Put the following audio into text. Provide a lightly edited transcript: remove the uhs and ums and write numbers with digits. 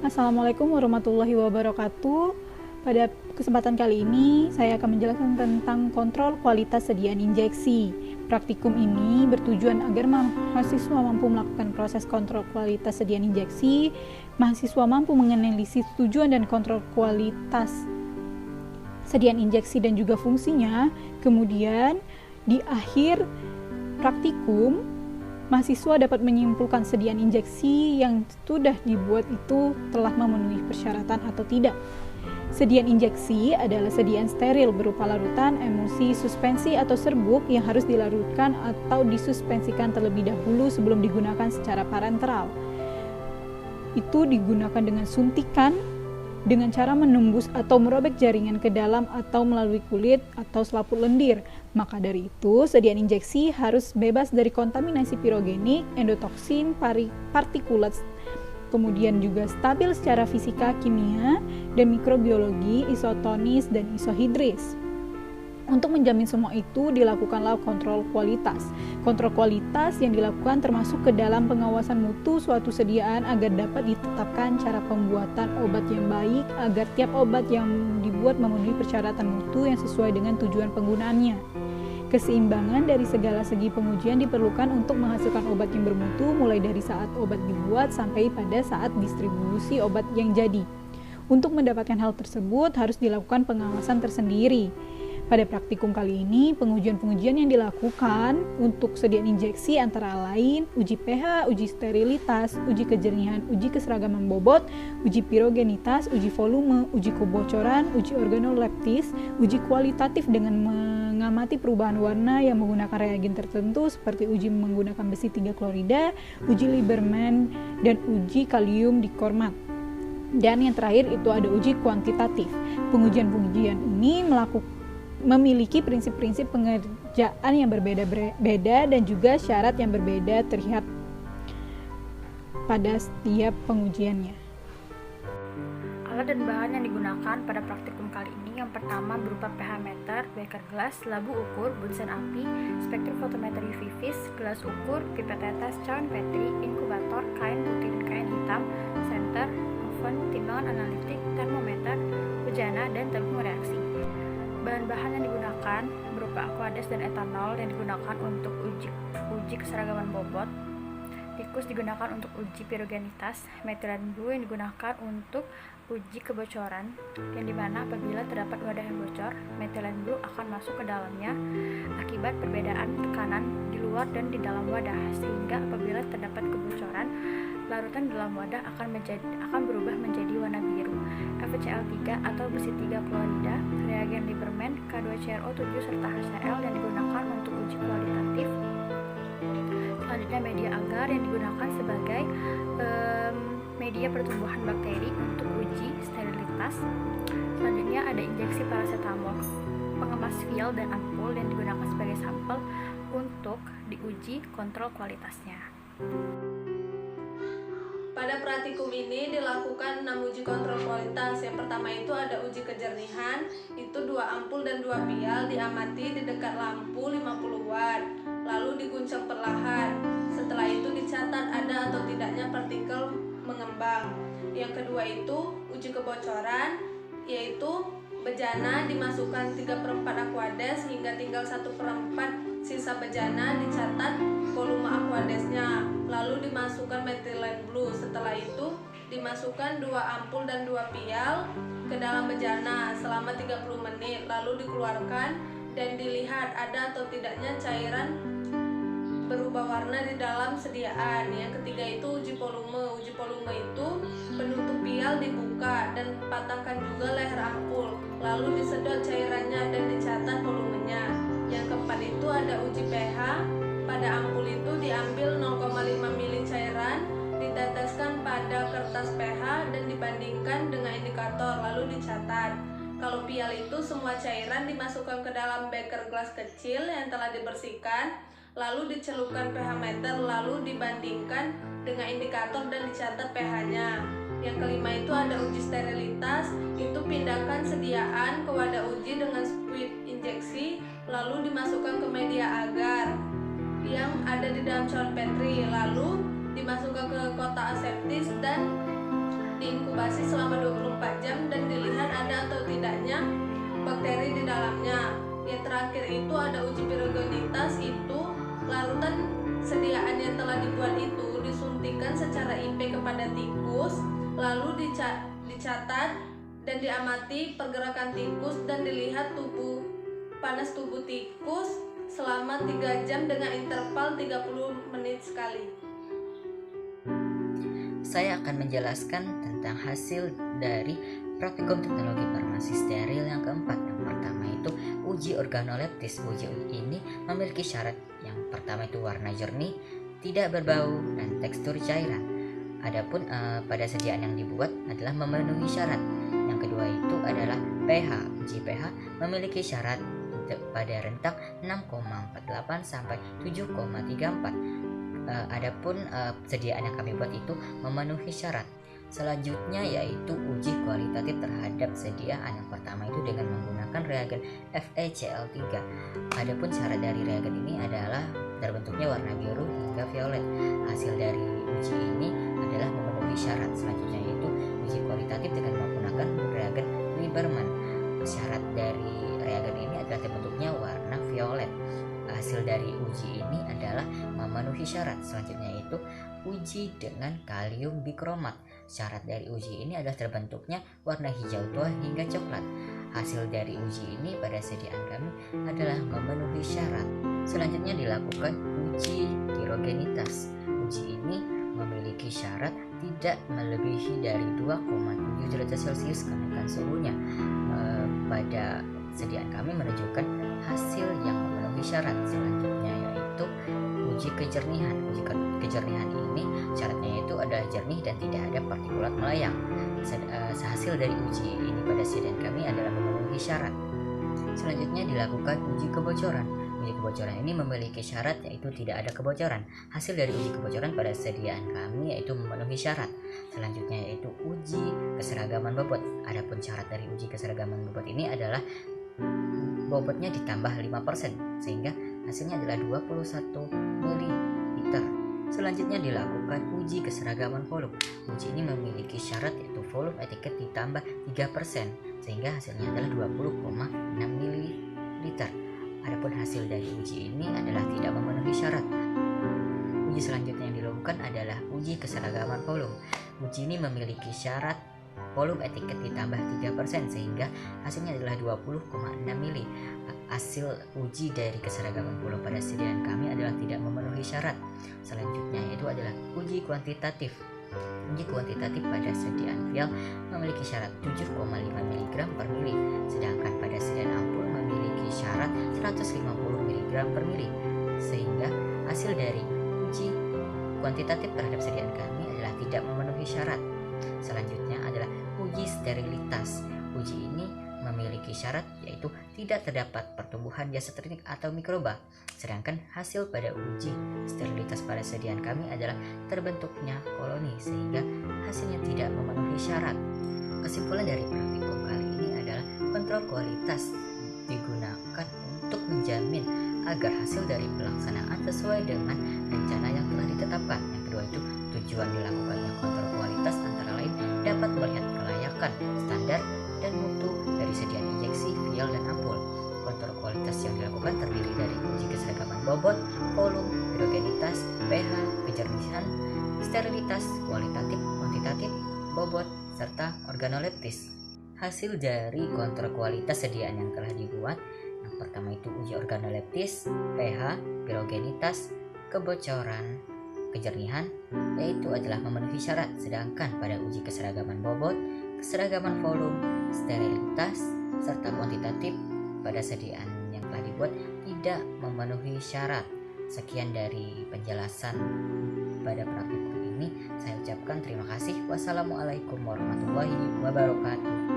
Assalamualaikum warahmatullahi wabarakatuh. Pada kesempatan kali ini, saya akan menjelaskan tentang kontrol kualitas sediaan injeksi. Praktikum ini bertujuan agar mahasiswa mampu melakukan proses kontrol kualitas sediaan injeksi, mahasiswa mampu menganalisis tujuan dan kontrol kualitas sediaan injeksi dan juga fungsinya. Kemudian, di akhir praktikum, mahasiswa dapat menyimpulkan sediaan injeksi yang sudah dibuat itu telah memenuhi persyaratan atau tidak. Sediaan injeksi adalah sediaan steril berupa larutan, emulsi, suspensi, atau serbuk yang harus dilarutkan atau disuspensikan terlebih dahulu sebelum digunakan secara parenteral. Itu digunakan dengan suntikan dengan cara menembus atau merobek jaringan ke dalam atau melalui kulit atau selaput lendir. Maka dari itu, sediaan injeksi harus bebas dari kontaminasi pirogenik, endotoksin, partikulat, kemudian juga stabil secara fisika, kimia, dan mikrobiologi, isotonis, dan isohidris. Untuk menjamin semua itu, dilakukanlah kontrol kualitas. Kontrol kualitas yang dilakukan termasuk ke dalam pengawasan mutu suatu sediaan agar dapat ditetapkan cara pembuatan obat yang baik, agar tiap obat yang dibuat memenuhi persyaratan mutu yang sesuai dengan tujuan penggunaannya. Keseimbangan dari segala segi pengujian diperlukan untuk menghasilkan obat yang bermutu, mulai dari saat obat dibuat sampai pada saat distribusi obat yang jadi. Untuk mendapatkan hal tersebut harus dilakukan pengawasan tersendiri. Pada praktikum kali ini, pengujian-pengujian yang dilakukan untuk sediaan injeksi antara lain uji pH, uji sterilitas, uji kejernihan, uji keseragaman bobot, uji pirogenitas, uji volume, uji kebocoran, uji organoleptis, uji kualitatif dengan mengamati perubahan warna yang menggunakan reagen tertentu seperti uji menggunakan besi 3 klorida, uji Lieberman, dan uji kalium dikormat. Dan yang terakhir itu ada uji kuantitatif. Pengujian-pengujian ini memiliki prinsip-prinsip pengerjaan yang berbeda-beda dan juga syarat yang berbeda terlihat pada setiap pengujiannya. Alat dan bahan yang digunakan pada praktikum kali ini yang pertama berupa pH meter, beker gelas, labu ukur, bunsen api, spektrofotometer UV vis, gelas ukur, pipet tetes, cawan petri, inkubator, kain putih dan kain hitam, senter, oven, timbangan analitik, termometer, bejana, dan tabung reaksi. Bahan-bahan yang digunakan berupa aquades dan etanol yang digunakan untuk uji keseragaman bobot, tikus digunakan untuk uji pirogenitas, metilen blue yang digunakan untuk uji kebocoran, yang dimana apabila terdapat wadah yang bocor, metilen blue akan masuk ke dalamnya akibat perbedaan tekanan di luar dan di dalam wadah, sehingga apabila terdapat kebocoran, larutan dalam wadah akan berubah menjadi warna biru. FeCl3 atau besi 3 klorida, reagen Lieberman, K2CrO7 serta HCl yang digunakan untuk uji kualitatif. Selanjutnya media agar yang digunakan sebagai media pertumbuhan bakteri untuk uji sterilitas. Selanjutnya ada injeksi paracetamol, pengemas vial dan ampul yang digunakan sebagai sampel untuk diuji kontrol kualitasnya. Pada praktikum ini dilakukan 6 uji kontrol kualitas. Yang pertama itu ada uji kejernihan, itu 2 ampul dan 2 vial diamati di dekat lampu 50 watt, lalu diguncang perlahan. Setelah itu dicatat ada atau tidaknya partikel mengembang. Yang kedua itu uji kebocoran, yaitu bejana dimasukkan 3/4 aquades hingga tinggal 1/4 sisa bejana, dicatat volume aquadesnya, lalu dimasukkan metilen blue. Setelah itu dimasukkan 2 ampul dan 2 vial ke dalam bejana selama 30 menit, lalu dikeluarkan dan dilihat ada atau tidaknya cairan berubah warna di dalam sediaan. Yang ketiga itu uji volume. Uji volume itu penutup vial dibuka dan patahkan juga leher ampul, lalu disedot cairannya dan dicatat volumenya. Yang keempat itu ada uji pH. Pada ampul itu diambil 0,5 ml cairan, diteteskan pada kertas pH dan dibandingkan dengan indikator, lalu dicatat. Kalau vial itu semua cairan dimasukkan ke dalam beker gelas kecil yang telah dibersihkan, lalu dicelupkan pH meter, lalu dibandingkan dengan indikator dan dicatat pH-nya. Yang kelima itu ada uji sterilitas, itu pindahkan sediaan ke wadah uji dengan squid injeksi, lalu dimasukkan ke media agar yang ada di dalam cawan petri, lalu dimasukkan ke kotak aseptis dan diinkubasi selama 24 jam dan dilihat ada atau tidaknya bakteri di dalamnya. Yang terakhir itu ada uji pirogenitas, itu larutan sediaan yang telah dibuat itu disuntikan secara IP kepada tikus, lalu dicatat dan diamati pergerakan tikus dan dilihat panas tubuh tikus selama 3 jam dengan interval 30 menit sekali. Saya akan menjelaskan tentang hasil dari praktikum teknologi farmasi steril yang keempat. Yang pertama itu uji organoleptis. Uji ini memiliki syarat. Yang pertama itu warna jernih, tidak berbau, dan tekstur cairan. Adapun pada sediaan yang dibuat adalah memenuhi syarat. Yang kedua itu adalah pH. Uji pH memiliki syarat pada rentang 6,48 sampai 7,34. Adapun sediaan yang kami buat itu memenuhi syarat. Selanjutnya yaitu uji kualitatif terhadap sediaan. Yang pertama itu dengan menggunakan reagen FeCl3. Adapun syarat dari reagen ini adalah terbentuknya warna biru hingga violet. Hasil dari uji ini adalah memenuhi syarat. Selanjutnya yaitu uji kualitatif dengan menggunakan reagen Lieberman. Syarat dari reagen ini adalah terbentuknya warna violet. Hasil dari uji ini adalah memenuhi syarat. Selanjutnya yaitu uji dengan kalium bikromat. Syarat dari uji ini adalah terbentuknya warna hijau tua hingga coklat. Hasil dari uji ini pada sediaan kami adalah memenuhi syarat. Selanjutnya dilakukan uji pirogenitas. Uji ini memiliki syarat tidak melebihi dari 2,7 derajat Celcius kenaikan suhunya. Pada sediaan kami menunjukkan hasil yang memenuhi syarat. Selanjutnya yaitu uji kejernihan. Uji kejernihan ini syaratnya yaitu adalah jernih dan tidak ada partikulat melayang. Hasil dari uji ini pada sediaan kami adalah memenuhi syarat. Selanjutnya dilakukan uji kebocoran. Uji kebocoran ini memiliki syarat yaitu tidak ada kebocoran. Hasil dari uji kebocoran pada sediaan kami yaitu memenuhi syarat. Selanjutnya yaitu uji keseragaman bobot. Adapun syarat dari uji keseragaman bobot ini adalah bobotnya ditambah 5% sehingga hasilnya adalah 21 ml. Selanjutnya dilakukan uji keseragaman volume. Uji ini memiliki syarat yaitu volume etiket ditambah 3% sehingga hasilnya adalah 20,6 ml. Adapun hasil dari uji ini adalah tidak memenuhi syarat. Uji selanjutnya yang dilakukan adalah uji keseragaman volume. Uji ini memiliki syarat volume etiket ditambah 3% sehingga hasilnya adalah 20,6 mili. Hasil uji dari keseragaman volume pada sediaan kami adalah tidak memenuhi syarat. Selanjutnya yaitu adalah uji kuantitatif. Uji kuantitatif pada sediaan vial memiliki syarat 7,5 mg per mili, sedangkan pada sediaan ampul memiliki syarat 150 mg per mili, sehingga hasil dari uji kuantitatif terhadap sediaan kami adalah tidak memenuhi syarat. Selanjutnya adalah uji sterilitas. Uji ini memiliki syarat yaitu tidak terdapat pertumbuhan diasetrinik atau mikroba. Sedangkan hasil pada uji sterilitas pada sediaan kami adalah terbentuknya koloni sehingga hasilnya tidak memenuhi syarat. Kesimpulan dari praktikum kali ini adalah kontrol kualitas digunakan untuk menjamin agar hasil dari pelaksanaan sesuai dengan rencana yang telah ditetapkan. Yang kedua itu tujuan dilakukannya kontrol kualitas antara lain dapat melihat kelayakan, standar, dan mutu dari sediaan injeksi, vial, dan ampul. Kontrol kualitas yang dilakukan terdiri dari uji keseragaman bobot, volume, pirogenitas, pH, kejernihan, sterilitas, kualitatif, kuantitatif, bobot, serta organoleptis. Hasil dari kontrol kualitas sediaan yang telah dibuat, yang pertama itu uji organoleptis, pH, pirogenitas, kebocoran, kejernihan, yaitu adalah memenuhi syarat. Sedangkan pada uji keseragaman bobot, keseragaman volume, sterilitas, serta kuantitatif pada sediaan yang telah dibuat tidak memenuhi syarat. Sekian dari penjelasan pada praktikum ini. Saya ucapkan terima kasih. Wassalamualaikum warahmatullahi wabarakatuh.